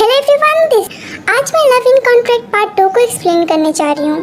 Hello everyone, this आज मैं love in contract part 2 को एक्सप्लेन करने जा रही हूँ।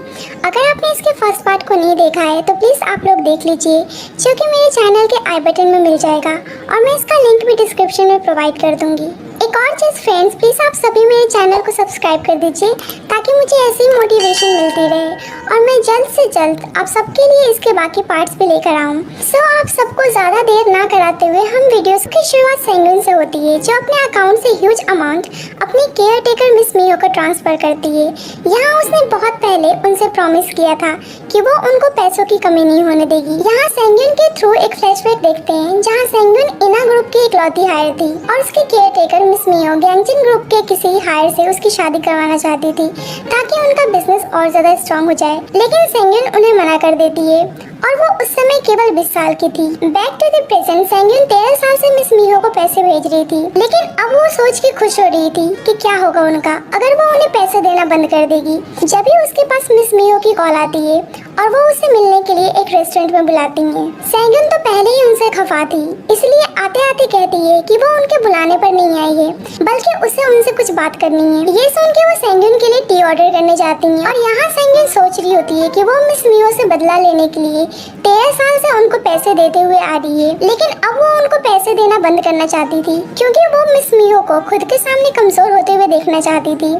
अगर आपने इसके फर्स्ट पार्ट को नहीं देखा है तो प्लीज़ आप लोग देख लीजिए, जो कि मेरे चैनल के आई बटन में मिल जाएगा और मैं इसका लिंक भी डिस्क्रिप्शन में प्रोवाइड कर दूँगी। एक और चीज़ फ्रेंड्स, प्लीज़ आप सभी मेरे चैनल को सब्सक्राइब कर दीजिए ताकि मुझे ऐसी मोटिवेशन मिलती रहे और मैं जल्द से जल्द आप सबके लिए इसके बाकी पार्ट्स भी लेकर आऊँ। सो आप सबको ज़्यादा देर ना कराते हुए हम वीडियोस की शुरुआत सेंगुन से होती है, जो अपने अकाउंट से ह्यूज अमाउंट अपनी केयर टेकर मिस मियो को ट्रांसफ़र करती है। यहाँ उसने बहुत पहले उनसे प्रॉमिस किया था कि वो उनको पैसों की कमी नहीं होने देगी। यहाँ सेंगुन के थ्रू एक फ्लैशबैक देखते हैं जहाँ सेंगुन इना ग्रुप की इकलौती हायर थी और उसकी केयर टेकर मिस मियो गैंगजिन ग्रुप के किसी हायर से उसकी शादी करवाना चाहती थी ताकि उनका बिजनेस और ज्यादा स्ट्रॉन्ग हो जाए, लेकिन सेंगुन उन्हें मना कर देती है और वो उस समय केवल 20 साल की थी। बैक टू द प्रेजेंट, सेंगुन 13 साल से मिस मियो को पैसे भेज रही थी, लेकिन अब वो सोच के खुश हो रही थी कि क्या होगा उनका अगर वो उन्हें पैसे देना बंद कर देगी। जब भी उसके पास मिस मियो की कॉल आती है और वो उसे मिलने के लिए एक रेस्टोरेंट में बुलाती है। सेंगुन तो पहले ही उनसे खफा थी, इसलिए आते आते कहती है कि वो उनके बुलाने पर नहीं आई है, बल्कि उसे उनसे कुछ बात करनी है। ये सुन के वो सेंगुन के लिए टी ऑर्डर करने जाती है और यहाँ सेंगुन सोच रही होती है कि वो मिस मियो से बदला लेने के लिए 13 साल से उनको पैसे देते हुए आ रही है, लेकिन अब वो उनको पैसे देना बंद करना चाहती थी क्योंकि वो मिस मियो को खुद के सामने कमजोर होते हुए देखना चाहती थी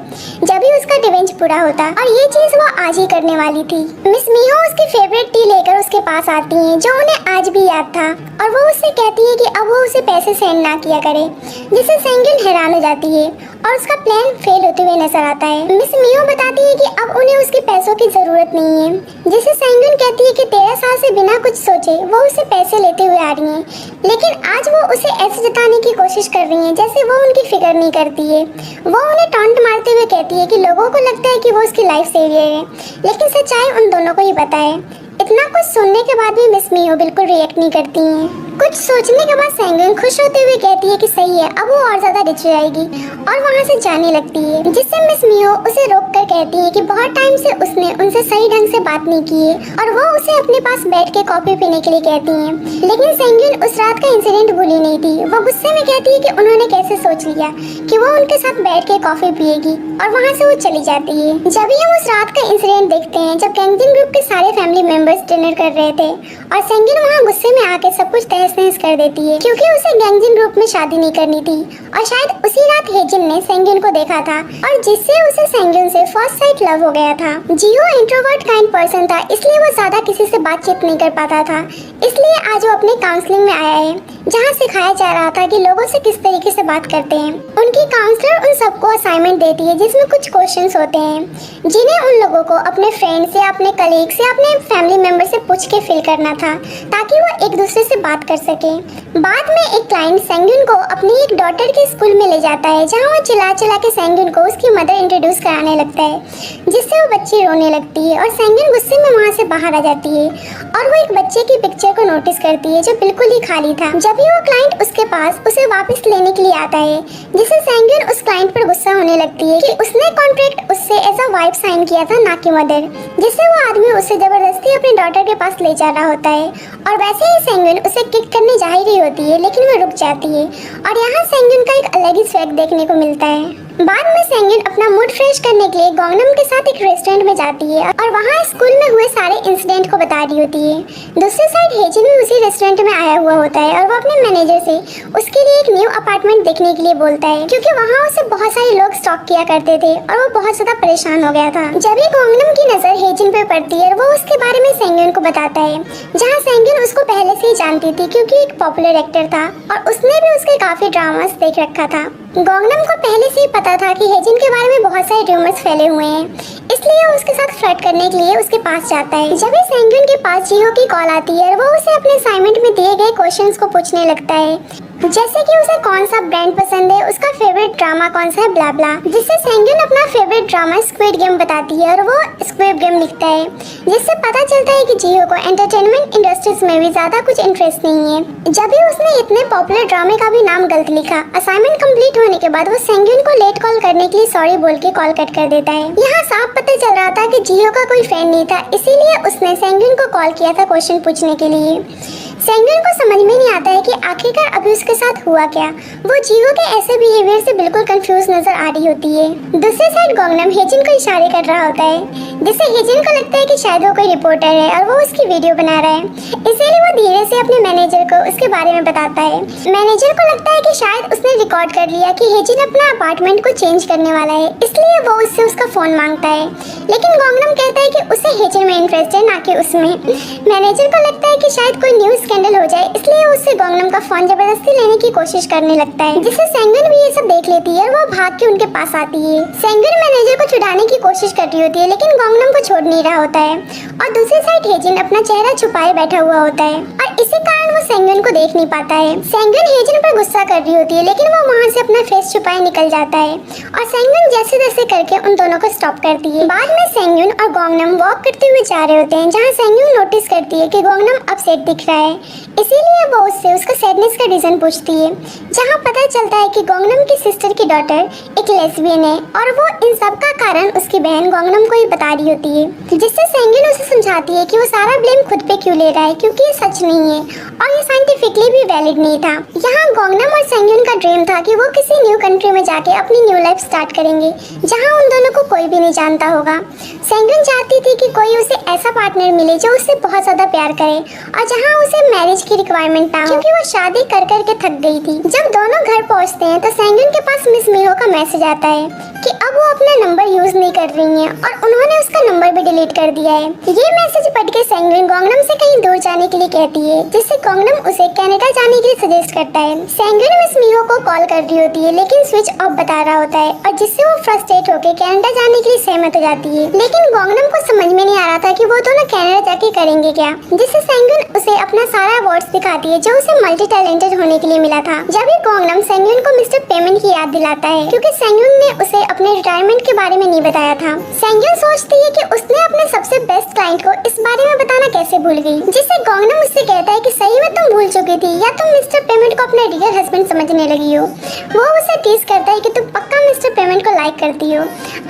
जब भी उसका रिवेंज पूरा होता, और ये चीज वो आज ही करने वाली थी। मिस मियो उसकी फेवरेट टी लेकर उसके पास आती है जो उन्हें आज भी याद था, और वो उससे कहती है कि अब वो उसे पैसे सेंड ना किया करे, जिससे सेंगुन हैरान हो जाती है और उसका प्लान फेल होते हुए नजर आता है। मिस मियो बताती है कि अब उन्हें उसके पैसों की जरूरत नहीं है, जिसे सेंगुन कहती है कि 13 साल से बिना कुछ सोचे वो उसे पैसे लेते हुए आ रही हैं, लेकिन आज वो उसे ऐसे जताने की कोशिश कर रही हैं जैसे वो उनकी फिक्र नहीं करती है। वो उन्हें टॉन्ट मारते हुए कहती है कि लोगों को लगता है कि वो उसकी लाइफ सेवियर है, लेकिन सच्चाई उन दोनों को ही पता है। इतना कुछ सुनने के बाद भी मिस मियो बिल्कुल रिएक्ट नहीं करती हैं। कुछ सोचने के बाद सेंगुन खुश होते हुए कहती है कि सही है, अब वो और ज्यादा रिच हो जाएगी, और वहाँ से जाने लगती है, जिससे मिस मियो उसे रोक कर कहती है कि बहुत टाइम से उसने उनसे सही ढंग से बात नहीं की है और वो उसे अपने पास बैठ के कॉफी पीने के लिए कहती है। लेकिन सेंगुन उस रात का इंसिडेंट भूली नहीं थी। वो गुस्से में कहती है कि उन्होंने कैसे सोच लिया कि वो उनके साथ बैठ के कॉफी पिएगी, और वहाँ से वो चली जाती है। जब भी हम उस रात का इंसिडेंट देखते हैं जब गैंगजिन ग्रुप के सारे फैमिली मेंबर्स डिनर कर रहे थे और सेंगुन वहाँ गुस्से में आके सब कुछ तहस नहस कर देती है क्योंकि उसे गैंगजिन ग्रुप में शादी नहीं करनी थी, और शायद उसी रात हेजिन ने सेंगुन को देखा था और जिससे उसे सेंगुन से फर्स्ट साइट लव हो गया था। जियो इंट्रोवर्ट काइंड पर्सन था, इसलिए वो ज्यादा किसी से बातचीत नहीं कर पाता था, इसलिए आज वो अपने काउंसलिंग में आया है जहाँ सिखाया जा रहा था कि लोगों से किस तरीके से बात करते हैं। उनकी काउंसलर उन सबको असाइनमेंट देती है जिसमें कुछ क्वेश्चंस होते हैं जिन्हें उन लोगों को अपने फ्रेंड से, अपने कलीग से, अपने फैमिली मेंबर से पूछ के फिल करना था ताकि वो एक दूसरे से बात कर सके। बाद में एक क्लाइंट सेंगुन को अपनी एक डॉटर के स्कूल में ले जाता है जहाँ वो चिल्ला चिल्ला के सेंगुन को उसकी मदर इंट्रोड्यूस कराने लगता है, जिससे वो बच्ची रोने लगती है और सेंगुन गुस्से में वहाँ से बाहर आ जाती है और वो एक बच्चे की पिक्चर को नोटिस करती है जो बिल्कुल ही खाली था। जब भी वो क्लाइंट उसके पास उसे वापस लेने के लिए आता है, जिससे सेंगुन उस क्लाइंट पर गुस्सा होने लगती है कि उसने कॉन्ट्रैक्ट उससे एज अ वाइफ साइन किया था, ना कि मदर, जिससे वो आदमी उसे जबरदस्ती अपनी डॉटर के पास ले जा रहा होता है। और वैसे ही सेंगुन उसे किक करने जा ही रही होती है, लेकिन वो रुक जाती है और यहाँ सेंगुन का एक अलग ही स्वैग देखने को मिलता है। बाद में सेंगुन अपना मूड फ्रेश करने के लिए गोंगनम के साथ एक रेस्टोरेंट में जाती है और वहाँ स्कूल में हुए सारे इंसिडेंट को बता रही होती है। दूसरी साइड हेजिन भी उसी रेस्टोरेंट में आया हुआ होता है और वो अपने मैनेजर से उसके लिए एक न्यू अपार्टमेंट देखने के लिए बोलता है क्योंकि वहाँ उसे बहुत सारे लोग स्टॉक किया करते थे और वो बहुत ज्यादा परेशान हो गया था। जब ही गोंगनम की नजर हेजिन पे पड़ती है, वो उसके बारे में सेंगुन को बताता है, जहाँ सेंगुन उसको पहले से ही जानती थी क्योंकि एक पॉपुलर एक्टर था और उसने भी उसके काफी ड्रामास देख रखा था। गोंगनम को पहले से ही पता था कि हेजिन के बारे में बहुत सारे रूमर्स फैले हुए हैं, इसलिए वो उसके साथ फ्लर्ट करने के लिए उसके पास जाता है। जब भी सेंगुन के पास जियो की कॉल आती है, वो उसे अपने असाइनमेंट में दिए गए क्वेश्चंस को पूछने लगता है, जैसे कि उसे कौन सा ब्रांड पसंद है, उसका फेवरेट ड्रामा कौन सा है, ब्ला ब्ला, जिससे सेंगुन अपना फेवरेट ड्रामा स्क्विड गेम बताती है और वो स्क्विड गेम लिखता है, जिससे पता चलता है कि जियो को एंटरटेनमेंट इंडस्ट्रीज में भी ज्यादा कुछ इंटरेस्ट नहीं है। जब भी उसने इतने पॉपुलर ड्रामे का भी नाम गलत लिखा, असाइनमेंट कंप्लीट होने के बाद वो सेंगुन को लेट कॉल करने के लिए सॉरी बोल के कॉल कट कर देता है। यहाँ साफ पता चल रहा था कि जियो का कोई फ्रेंड नहीं था, इसीलिए उसने सेंगुन को कॉल किया था क्वेश्चन पूछने के लिए। सेंगन को समझ में नहीं आता है कि आखिरकार अभी उसके साथ हुआ क्या। वो जियो के ऐसे बिहेवियर से बिल्कुल कंफ्यूज नजर आ रही होती है। दूसरी साइड गोंगनम हेजिन को इशारे कर रहा होता है, जिससे हेजिन को लगता है कि शायद वो कोई रिपोर्टर है और वो उसकी वीडियो बना रहा है। इसीलिए वो धीरे से अपने मैनेजर को उसके बारे में बताता है। मैनेजर को लगता है कि शायद उसने रिकॉर्ड कर लिया कि हेजिन अपना अपार्टमेंट को चेंज करने वाला है, इसलिए वो उससे उसका फोन मांगता है। लेकिन गोंगनम कहता है कि उसे हेजिन में इंटरेस्ट है, ना कि उसमें। मैनेजर को लगता है कि शायद कोई न्यूज़ स्कैंडल हो जाए, इसलिए उससे गोंगनम का फोन जबरदस्ती लेने की कोशिश करने लगता है, जिससे सेंगन भी ये सब देख लेती है और वो भाग के उनके पास आती है। सेंगन मैनेजर को छुड़ाने की कोशिश कर रही होती है, लेकिन गोंगनम को छोड़ नहीं रहा होता है और दूसरी साइड हेजिन अपना चेहरा छुपाए बैठा हुआ होता है और इसी कारण वो सेंगन को देख नहीं पाता है। सेंगन हेजिन पर गुस्सा कर रही होती है, लेकिन वो वहाँ से अपना फेस छुपाए निकल जाता है और सेंगन जैसे तैसे करके उन दोनों को स्टॉप करती है। बाद में सेंगन और गोंगनम वॉक करते हुए जा रहे होते हैं, जहाँ सेंगन नोटिस करती है कि गोंगनम अपसेट दिख रहा है, इसीलिए वो उससे उसका सैडनेस का रीजन पूछती है। जहाँ पता चलता है कि गोंगनम की सिस्टर की डॉटर एक लेस्बियन है और वो इन सब का कारण उसकी बहन गोंगनम को ही बता रही होती है, जिससे सेंगन उसे समझाती है कि वो सारा ब्लेम खुद पे क्यों ले रहा है, क्योंकि ये सच नहीं है और ये साइंटिफिकली भी वैलिड नहीं था। यहाँ गोंगनम और सेंगन का ड्रीम था कि वो किसी न्यू कंट्री में जाके अपनी न्यू लाइफ स्टार्ट करेंगे, जहाँ उन दोनों को कोई भी नहीं जानता होगा। सेंगन चाहती थी कि कोई उसे ऐसा पार्टनर मिले जो उससे बहुत ज्यादा प्यार करे और जहाँ उसे मैरिज की रिक्वायरमेंट ना हो, क्योंकि वो शादी कर करके थक गई थी। जब दोनों घर पहुँचते हैं तो सेंगन के पास मिस मीहो का मैसेज आता है कि अब वो अपना नंबर यूज नहीं कर रही हैं और उन्होंने उसका नंबर भी डिलीट कर दिया है। ये मैसेज पढ़ के सेंगन गोंगनम से कहीं दूर जाने के लिए कहती है, जिससे गोंगनम उसे कनाडा जाने के लिए सजेस्ट करता है। सेंगन मिस मीहो को कॉल कर रही होती है, लेकिन स्विच ऑफ बता रहा होता है और जिससे वो फ्रस्ट्रेट होकर कनाडा जाने के लिए सहमत हो जाती है। लेकिन गोंगनम को समझ में नहीं आ रहा था कि वो दोनों कनाडा जाके करेंगे क्या, जिससे सेंगन उसे अपना सारा अवार्ड्स दिखाती है जो उसे मल्टी टैलेंटेड होने के लिए मिला था। जब गोंगनम सेंगन को मिस्टर पेमेंट की याद दिलाता है, क्योंकि सेंगन ने उसे अपने रिटायरमेंट के बारे में नहीं बताया था। सेंगन सोचती है कि उसने अपने सबसे बेस्ट क्लाइंट को इस बारे में बताना कैसे भूल गई, जिससे गोंगनम उससे कहता है कि सही में तुम भूल चुकी थी या तुम मिस्टर पेमेंट को अपना रियल हस्बैंड समझने लगी हो। वो उसे टीज करता है कि तुम पक्का मिस्टर पेमेंट को लाइक करती हो।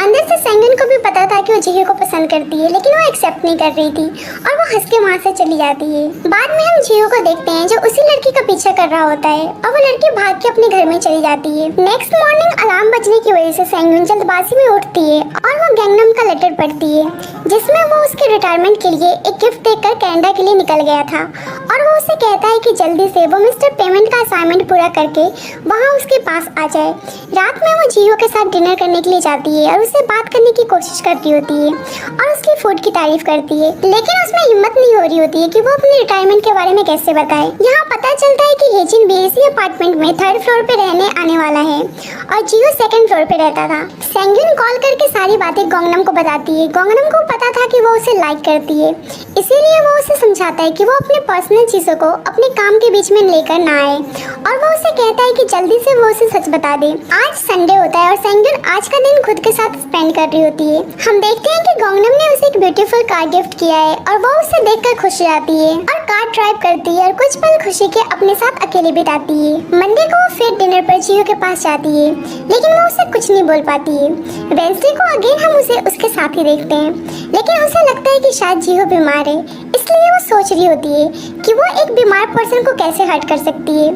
अंदर से सेंगन को भी पता था कि वो जियो को पसंद करती है, लेकिन वो एक्सेप्ट नहीं कर रही थी और वो हंस के वहाँ से चली जाती है। बाद में हम जियो को देखते हैं जो उसी लड़की का पीछा कर रहा होता है और वो लड़की भाग के अपने घर में चली जाती है। नेक्स्ट मॉर्निंग अलार्म बजने की वजह से सेंगन जल्दबाजी में उठती है और वो गोंगनम का लेटर पढ़ती है, जिसमें वो उसके रिटायरमेंट के लिए एक गिफ्ट देकर कनाडा के लिए निकल गया था और वो उसे कहता है कि जल्दी से वो मिस्टर पेमेंट का असाइनमेंट पूरा करके वहाँ उसके पास आ जाए। रात में वो जियो के साथ डिनर करने के लिए जाती है और उससे बात करने की कोशिश करती होती है और उसकी फूड की तारीफ करती है, लेकिन उसमें हिम्मत नहीं हो रही होती है कि वो अपने रिटायरमेंट के बारे में कैसे बताए। यहाँ पता चलता है कि हेजिन भी इसी अपार्टमेंट में 3rd फ्लोर पे रहने आने वाला है और जियो 2nd फ्लोर पे रहता था। सेंगन कॉल करके सारी बातें गोंगनम को बताती है। गोंगनम को पता था कि वो उसे लाइक करती है, इसीलिए वो उसे समझाता है कि वो अपने पर्सनल चीजों को अपने काम के बीच में लेकर ना आए और वो उसे कहता है कि जल्दी से वो उसे सच बता दे। आज संडे होता है और सेंगन आज का दिन खुद के साथ स्पेंड कर रही होती है। हम देखते हैं कि गोंगनम ने उसे एक ब्यूटीफुल कार गिफ्ट किया है और वो उसे देखकर खुश जाती है और कार ड्राइव करती है और कुछ पल खुशी के अपने साथ अकेले बिताती है। मंडे को वो फिर डिनर पर जियो के पास जाती है, लेकिन वो उसे कुछ नहीं बोल पाती है। वेडनेसडे को अगेन हम उसे उसके साथ ही देखते हैं, लेकिन उसे लगता है कि शायद जियो बीमार है, इसलिए वो सोच रही होती है कि वो एक बीमार पर्सन को कैसे हर्ट कर सकती है।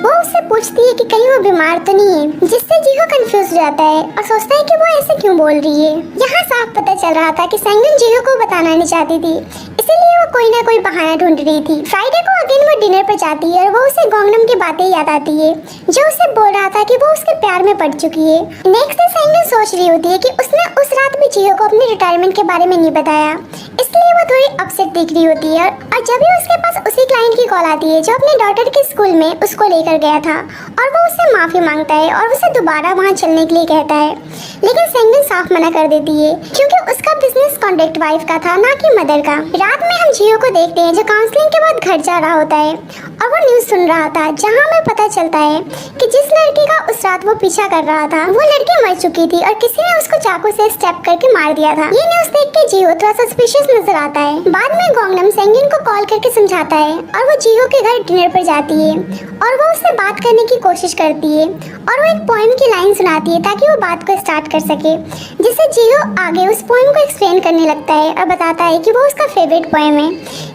वो उससे पूछती है कि कहीं वो बीमार तो नहीं है, जिससे जियो कंफ्यूज हो जाता है और सोचता है कि वो ऐसे क्यों बोल रही है। यहाँ साफ पता चल रहा था कि सेंगन जियो को बताना नहीं चाहती थी, इसीलिए वो कोई ना कोई बहाना ढूंढ रही थी। फ्राइडे को अगेन वो डिनर पर जाती है और वो उसे गोंगनम की बातें याद आती है जो उसे बोल रहा था कि वो उसके प्यार में पड़ चुकी है। नेक्स्ट डे सेंगन सोच रही होती है कि उसने उस रात भी जियो को अपने रिटायरमेंट के बारे में नहीं बताया, इसलिए वो थोड़ी अपसेट दिख रही होती है और जब भी उसके पास उसी क्लाइंट की कॉल आती है जो अपने डॉटर के स्कूल में उसको लेकर गया था और वो उससे माफी मांगता है और उसे दोबारा वहाँ चलने के लिए कहता है, लेकिन सेंगन साफ मना कर देती है क्योंकि उसका बिजनेस कॉन्ट्रैक्ट वाइफ का था, ना कि मदर का। रात में हम जियो को देखते हैं जो काउंसलिंग के बाद घर जा रहा होता है और वो न्यूज सुन रहा था, जहाँ हमें पता चलता है कि जिस लड़की का उस रात वो पीछा कर रहा था वो लड़की मर चुकी थी और किसी ने उसको चाकू से स्टेप करके मार दिया था। ये न्यूज देख के जियो थोड़ा सस्पिशियस नजर आता है। बाद में गोंगनम सेंगिन को कॉल करके समझाता है और वो जिहो के घर डिनर पर जाती है और वो उससे बात करने की कोशिश करती है और वो एक पोएम की लाइन सुनाती है ताकि वो बात को स्टार्ट कर सके, जिससे जिहो आगे उस पोएम को एक्सप्लेन करने लगता है और बताता है कि वो उसका फेवरेट पोएम है।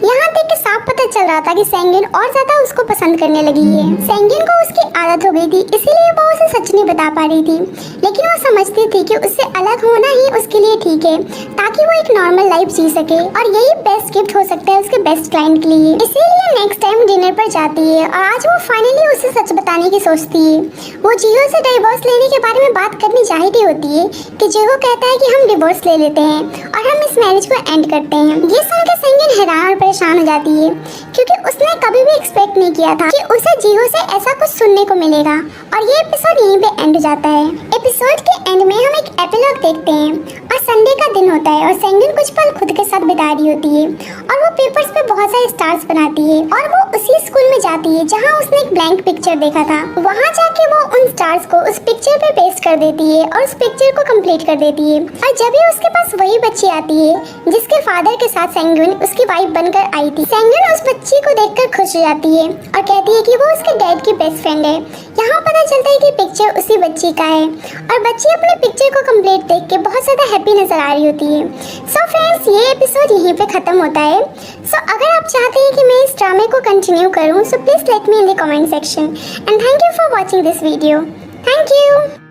यहाँ देख के साफ पता चल रहा था कि सेंगिन और ज्यादा उसको पसंद करने लगी है। सेंगिन को उसकी आदत हो गई थी, इसीलिए वो उसे सच नहीं बता पा रही थी, लेकिन वो समझती थी कि उससे अलग होना ही उसके लिए ठीक है ताकि वो एक नॉर्मल लाइफ जी सके और यही बेस्ट गिफ्ट हो सकता है उसके बेस्ट क्लाइंट के लिए। इसीलिए नेक्स्ट टाइम डिनर पर जाती है और आज वो फाइनली उसे सच बताने की सोचती है। वो जिहो से डिवोर्स लेने के बारे में बात करनी चाहती होती है कि जिहो कहता है कि हम डिवोर्स ले लेते हैं और हम इस मैरिज को एंड करते हैं। ये सुनकर सेंगिन हैरान और परेशान हो जाती है क्योंकि उसने कभी भी एक्सपेक्ट नहीं किया था कि उसे जिहो से ऐसा कुछ सुनने को मिलेगा और ये एपिसोड यहीं पे एंड हो जाता है। एपिसोड के एंड में हम एक एपिलॉग देखते हैं और संडे का दिन होता है और सेंगिन कुछ पल खुद के साथ बिता रही होती है और वो पेपर्स पे बहुत सारे स्टार्स बनाती है और वो उसी स्कूल में जाती है जहाँ उसने एक ब्लैंक पिक्चर देखा था। वहाँ जाके वो उन स्टार्स को उस पिक्चर पे पेस्ट कर देती है और उस पिक्चर को कंप्लीट कर देती है और जब भी उसके पास वही बच्ची आती है जिसके फादर के साथ सेंगिन उसकी वाइफ बनकर आई थी, सेंगिन उस बच्ची को देखकर खुश हो जाती है और कहती है कि वो उसके डैड की बेस्ट फ्रेंड है। यहाँ पता चलता है कि पिक्चर उसी बच्ची का है और बच्ची अपने पिक्चर को कंप्लीट देख के बहुत ज़्यादा हैप्पी नजर आ रही होती है। सो फ्रेंड्स, ये एपिसोड यहीं पे ख़त्म होता है। सो अगर आप चाहते हैं कि मैं इस ड्रामे को कंटिन्यू करूँ, so please let me in the comment section and thank you for watching this video. Thank you.